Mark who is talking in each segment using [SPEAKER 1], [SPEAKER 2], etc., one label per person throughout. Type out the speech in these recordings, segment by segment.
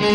[SPEAKER 1] Hey,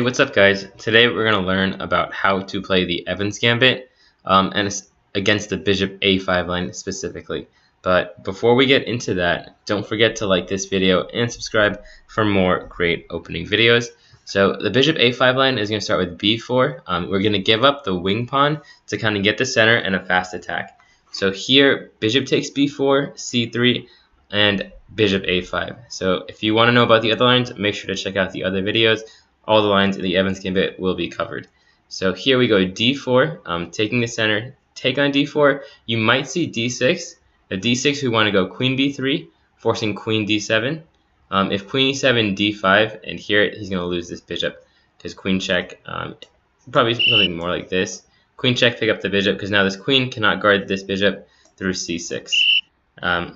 [SPEAKER 1] what's up guys? Today we're going to learn about how to play the Evans Gambit and it's against the Bishop A5 line specifically. But before we get into that, don't forget to like this video and subscribe for more great opening videos. So the Bishop A5 line is going to start with B4. We're going to give up the wing pawn to kind of get the center and a fast attack. So here, Bishop takes B4, C3, and Bishop A5. So if you want to know about the other lines, make sure to check out the other videos. All the lines in the Evans Gambit will be covered. So here we go, D4, taking the center, take on D4. You might see D6. At D6, we want to go Queen B3, forcing Queen D7. If Queen E7, D5, and here he's going to lose this bishop because Queen check, probably something more like this. Queen check, pick up the bishop because now this Queen cannot guard this bishop through C6.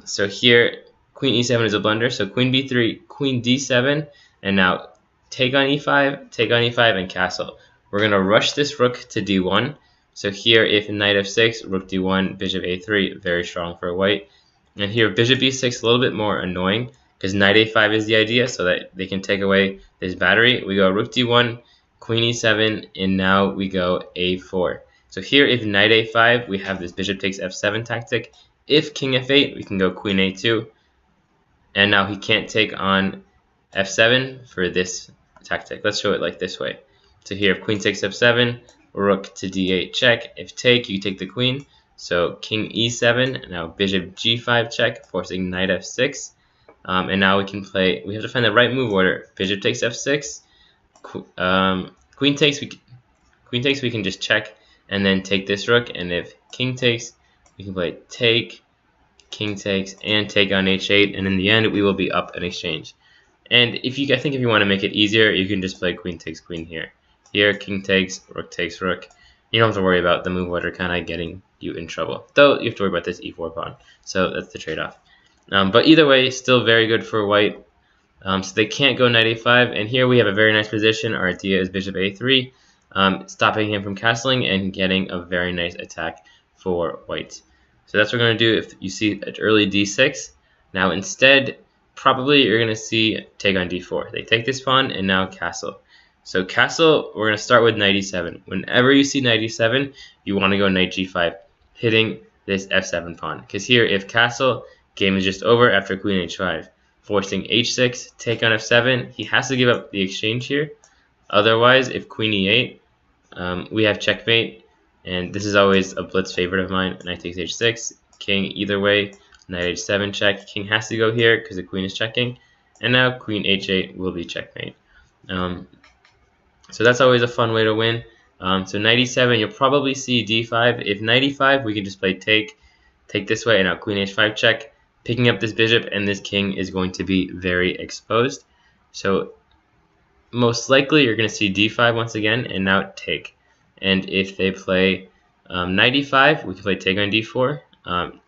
[SPEAKER 1] So here, Queen E7 is a blunder. So Queen B3, Queen D7, and now take on E5, and castle. We're going to rush this rook to D1. So here, if knight F6, rook D1, bishop A3, very strong for white. And here, bishop B6, a little bit more annoying because knight A5 is the idea so that they can take away this battery. We go rook D1, queen E7, and now we go A4. So here, if knight A5, we have this bishop takes F7 tactic. If king F8, we can go queen A2. And now he can't take on F7 for this tactic. Let's show it like this way. So here, if queen takes F7, rook to D8 check. If take, you take the queen. So king E7, now bishop G5 check, forcing knight F6. And now we can play, we have to find the right move order. Bishop takes F6, queen takes, we can just check and then take this rook. And if king takes, we can play take, king takes, and take on H8. And in the end, we will be up in exchange. And I think if you want to make it easier, you can just play queen takes queen here. Here, king takes rook. You don't have to worry about the move order kind of getting you in trouble. Though you have to worry about this e4 pawn. So that's the trade-off. But either way, still very good for white. So they can't go knight a5. And here we have a very nice position. Our idea is bishop a3, stopping him from castling and getting a very nice attack for white. So that's what we're going to do if you see an early d6. Now instead, probably you're going to see take on d4. They take this pawn and now castle. So castle, we're going to start with knight e7. Whenever you see knight e7, you want to go knight g5, hitting this f7 pawn. Because here, if castle, game is just over after queen h5. Forcing h6, take on f7. He has to give up the exchange here. Otherwise, if queen e8, we have checkmate. And this is always a blitz favorite of mine. Knight takes h6, king either way. Knight h7 check. King has to go here because the queen is checking. And now queen h8 will be checkmate. So that's always a fun way to win. So knight e7, you'll probably see d5. If knight e5, we can just play take this way, and now queen h5 check, picking up this bishop, and this king is going to be very exposed. So most likely you're going to see d5 once again, and now take. And if they play knight e5, we can play take on d4.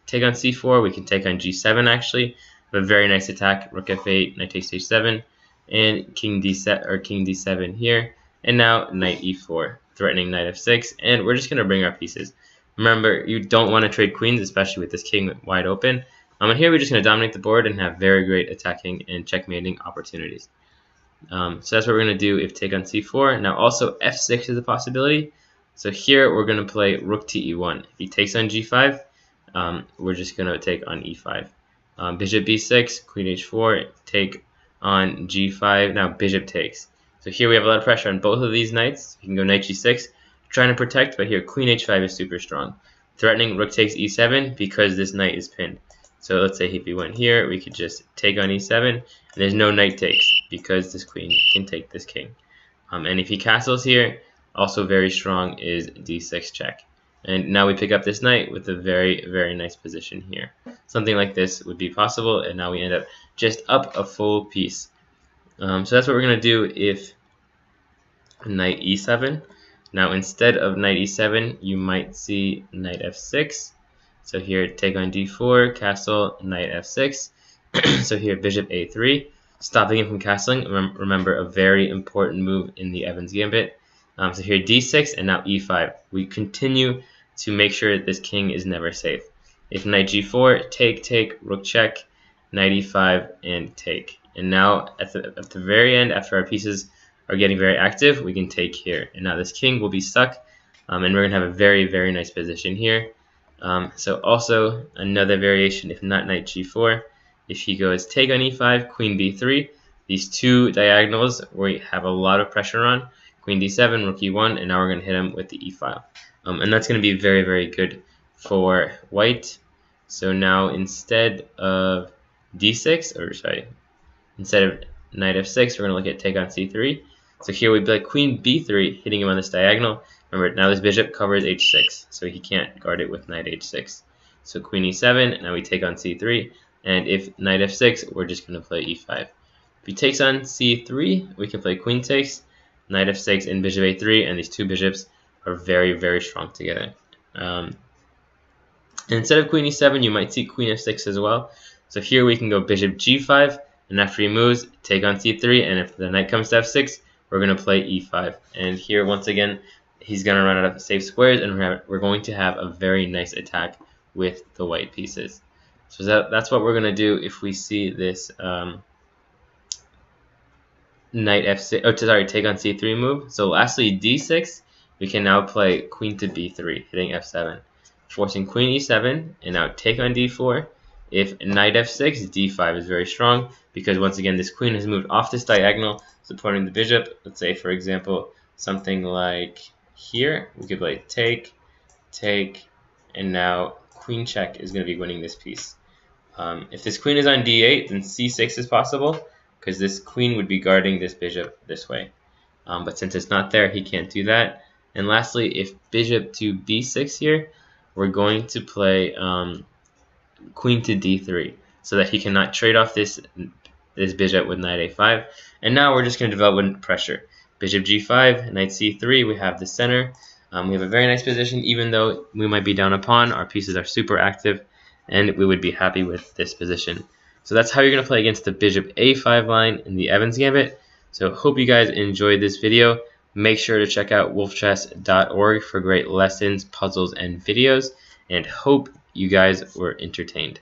[SPEAKER 1] Take on c4, we can take on g7 actually. A very nice attack, rook f8, knight takes h7, and king d7 here. And now knight e4, threatening knight f6, and we're just going to bring our pieces. Remember, you don't want to trade queens, especially with this king wide open. And here we're just going to dominate the board and have very great attacking and checkmating opportunities. So that's what we're going to do if take on c4. Now also f6 is a possibility. So here we're going to play rook to e1. If he takes on g5, we're just going to take on e5. Bishop b6, queen h4, take on g5. Now bishop takes. So here we have a lot of pressure on both of these knights. You can go knight g6, trying to protect, but here queen h5 is super strong. Threatening rook takes e7 because this knight is pinned. So let's say if he went here, we could just take on e7, and there's no knight takes because this queen can take this king. And if he castles here, also very strong is d6 check. And now we pick up this knight with a very, very nice position here. Something like this would be possible, and now we end up just up a full piece. So that's what we're going to do if knight e7. Now instead of knight e7, you might see knight f6. So here, take on d4, castle, knight f6. So here, bishop a3, stopping him from castling. Remember, a very important move in the Evans Gambit. So here, d6, and now e5. We continue to make sure this king is never safe. If knight g4, take, rook check, knight e5, and take. And now at the very end, after our pieces are getting very active, we can take here. And now this king will be stuck, and we're going to have a very, very nice position here. So also another variation, if not knight g4, if he goes take on e5, queen b3, these two diagonals we have a lot of pressure on, queen d7, rook e1, and now we're going to hit him with the e-file. And that's going to be very, very good for white. So now instead of d6, or sorry, instead of knight f6, we're going to look at take on c3. So here we'd be like queen b3, hitting him on this diagonal. Remember, now this bishop covers h6, so he can't guard it with knight h6. So queen e7, now we take on c3, and if knight f6, we're just going to play e5. If he takes on c3, we can play queen takes, knight f6, and bishop a3, and these two bishops are very, very strong together. And instead of queen e7, you might see queen f6 as well. So here we can go bishop g5, and after he moves, take on c3, and if the knight comes to f6, we're going to play e5. And here, once again, he's going to run out of safe squares, and we're going to have a very nice attack with the white pieces. So that's what we're going to do if we see this knight f6, oh sorry, take on c3 move. So lastly, d6, we can now play queen to b3, hitting f7, forcing queen e7, and now take on d4. If knight f6, d5 is very strong, because once again this queen has moved off this diagonal, supporting the bishop. Let's say, for example, something like here, we could play take, and now queen check is going to be winning this piece. If this queen is on d8, then c6 is possible, because this queen would be guarding this bishop this way. But since it's not there, he can't do that. And lastly, if bishop to b6 here, we're going to play queen to d3, so that he cannot trade off this bishop with knight a5. And now we're just going to develop with pressure. Bishop g5, knight c3, we have the center. We have a very nice position, even though we might be down a pawn, our pieces are super active, and we would be happy with this position. So that's how you're going to play against the bishop a5 line in the Evans Gambit. So hope you guys enjoyed this video. Make sure to check out wolfchess.org for great lessons, puzzles, and videos, and hope you guys were entertained.